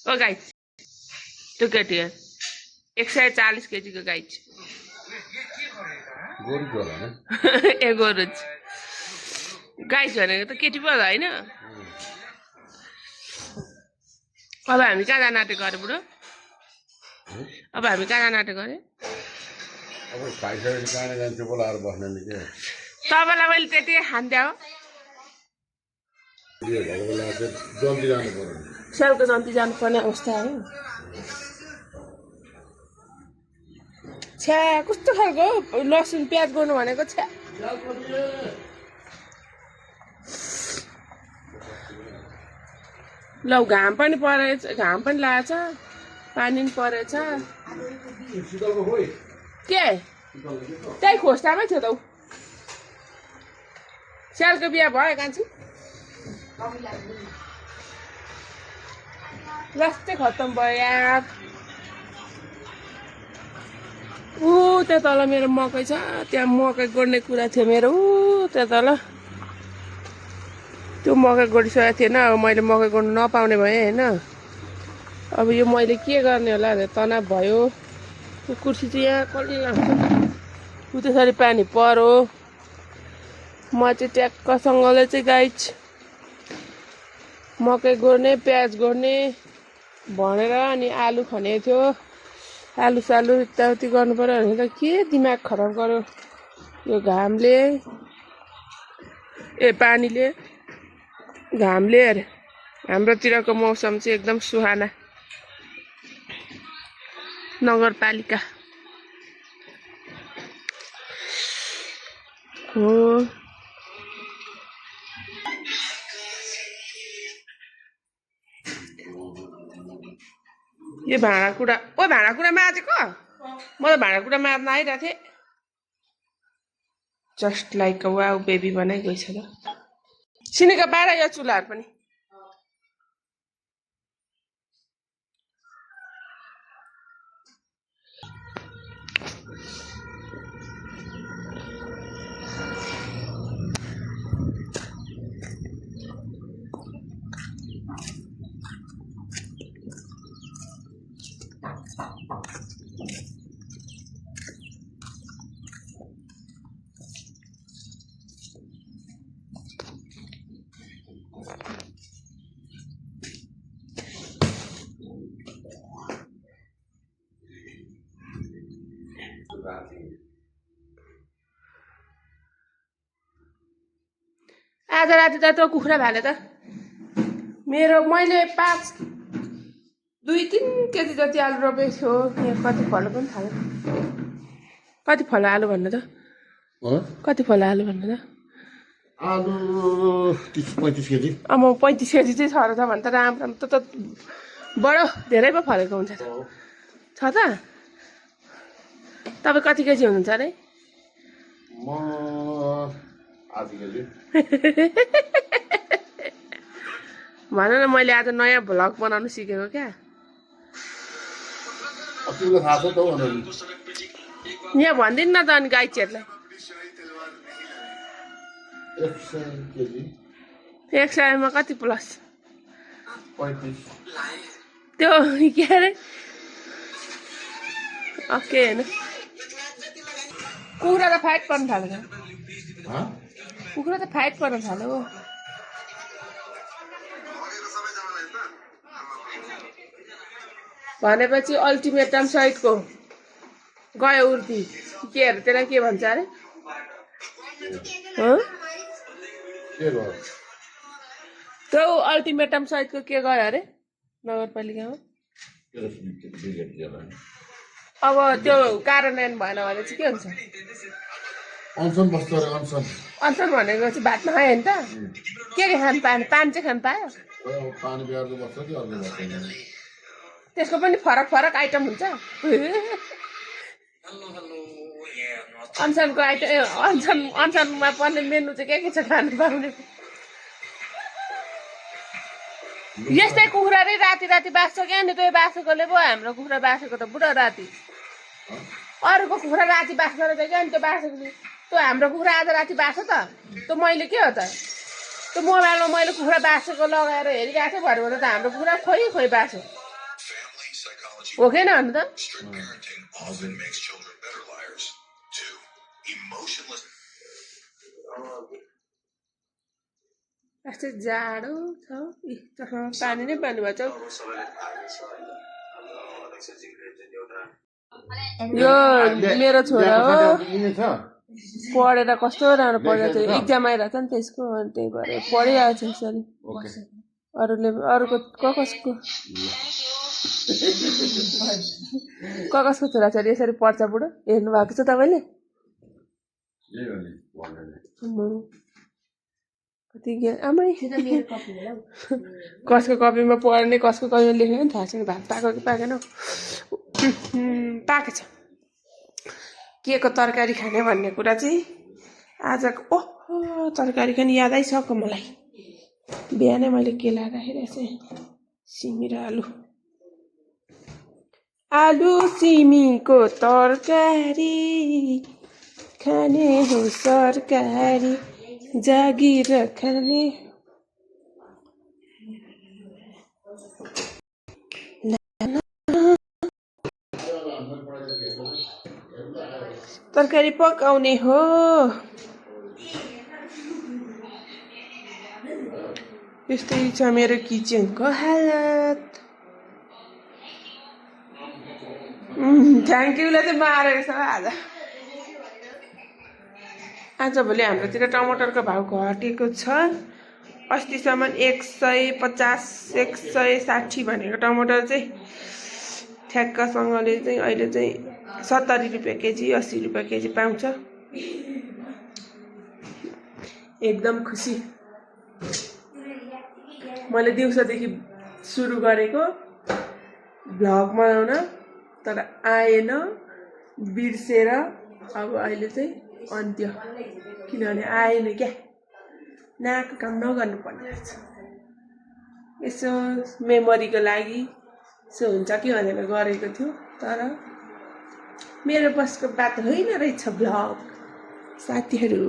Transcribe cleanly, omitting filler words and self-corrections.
ओ गाई त्यो केटी 140 केजीको गाई छ ए गोरु गाई भनेको त केटी पो होइन अब हामी कहाँ जान आँटेको अरे बुढो अब हामी कहाँ जान आँटेको अरे तपाईँलाई मैले त्यति खान्थ्यो हो सेलको जन्ती जानुपर्ने अवस्था हो छ्या कस्तो खालको लसुन प्याज गर्नु भनेको छ्या ल घाम पनि परेछ घाम पनि लागेछ पानी पनि परेछ के त्यही खोस्टामै थियो त ऊ स्यालको बिहा भयो कान्छी लास्टै खत्तम भयो यार ऊ त्यहाँ तल मेरो मकै छ त्यहाँ मकै गोड्ने कुरा थियो मेरो ऊ त्यहाँ तल त्यो मकै गोडिसकेको थिएन अब मैले मकै गोड्नु नपाउने भएँ होइन अब यो मैले के गर्ने होला भनेर तनाव भयो त्यो कुर्सी चाहिँ यहाँ कसले लाग्छ ऊ त्यसरी पानी परो म चाहिँ ट्याक्कसँगले चाहिँ गाइज मकै गोड्ने प्याज गोड्ने भनेर अनि आलु खनेको थियो आलु सालु यताउति गर्नु पर्यो भने त के दिमाग खराब गर्यो यो घामले ए पानीले घामले अरे हाम्रोतिरको मौसम चाहिँ एकदम सुहाना नगरपालिका हो यो भाँडाकुँडा ओ भाँडाकुँडा माझेको म त भाँडाकुँडा माझ्न आइरहेको थिएँ just like a wow baby बनाइ गइछ ल सिनेका बाह्र यो चुल्हाहरू पनि आज राति त त्यो कुखुरा भाले त मेरो मैले 2-3 केजी जति आलु रोपेको थियो यहाँ कति फल पनि थाल्यो कति फल आलु भन्नु त कति फल आलु भन्नु त आलु 30-35 केजी म 35 केजी चाहिँ छ र त भने त राम्रो त बडो धेरै पो फलेको हुन्छ छ त तपाईँ कति केजी हुनुहुन्छ अरे म आधी केजी भन न मैले आज नयाँ भ्लग बनाउनु सिकेको क्या थाहा छ त यहाँ भनिदिनु न त अनि गाइडहरूलाई 100 मा कति प्लस 35 त्यो के अरे ओके होइन कुखुरा त फाइट पर्नु थाल्यो कुखुरा त फाइट पर्नु थाल्यो भनेपछि अल्टिमेटम सहितको गयो उर्ती के अरे त्यसलाई के भन्छ अरे त्यो अल्टिमेटम सहितको के गयो अरे नगरपालिकामा अब त्यो कार्यान्वयन भएन भने चाहिँ के हुन्छ अनसन बस्छ रे अनसन अनसन भनेको चाहिँ भात नखायो नि त के खानु पाएन पानी चाहिँ खानु पायो पानी बिहारको बस्छ कि अर्को बस्दैन त्यसको पनि फरक फरक आइटम हुन्छ अनसनको आइटम अनसनमा पर्ने मेनु चाहिँ के छ खानु पाउने यस्तै कुखुरा रे राति राति बाँच्छ क्या नि त्यो बाँचेकोले पो हाम्रो कुखुरा बाँचेको त बुढो राति अरूको कुखुरा राति बाँच्छ र क्या नि त्यो बाँचेको त्यो हाम्रो कुखुरा आज राति बाँच्छ त त्यो मैले के हो त त्यो मोबाइलमा मैले कुखुरा बाँचेको लगाएर हेरिरहेको थिएँ भरे त हाम्रो कुखुरा खोइ खोइ बाँच्यो हो कि होइन भन्नु त यस्तै जाडो छ पानी नै पानी भएको छ यो मेरो छोरा हो पढेर कस्तो राम्रो पढेको थियो इक्जाम आइरहेको छ नि त्यसको त्यही भएर पढिरहेको छ यसरी अरूले अरूको कसको कसको छोराछोरी यसरी पढ्छ बुढो हेर्नु भएको छ तपाईँले कति ज्ञान आमै कसको कपीमा पढ्ने कसको कपीमा लेख्ने पनि थाहा छैन भात पाएको कि पाकेन पाकेछ के को तरकारी खाने भन्ने कुरा चाहिँ आजको ओहो तरकारी खाने याद आइसक्यो मलाई बिहानै मैले केला राखिरहेको थिएँ सिमी र आलु सिमीको तरकारी खाने हो सरकारी जागिर खाने तरकारी पकाउने हो यस्तै छ मेरो किचनको हालत थ्याङ्क युलाई चाहिँ मारेको छ आजभोलि हाम्रोतिर टमाटरको भाउ घटेको छ अस्तिसम्म 150 160 भनेको टमाटर चाहिँ ठ्याक्कसँगले चाहिँ अहिले चाहिँ 70 रुपियाँ केजी 80 रुपियाँ केजी पाउँछ एकदम खुसी मैले दिउँसोदेखि सुरु गरेको भ्लग बनाउन तर आएन बिर्सेर अब अहिले चाहिँ अन्त्य किनभने आएन क्या नाको काम नगर्नु पर्ने रहेछ यसो मेमोरीको लागि यसो हुन्छ कि भनेर गरेको थियो तर मेरो बसको बात होइन रहेछ भ्लग साथीहरू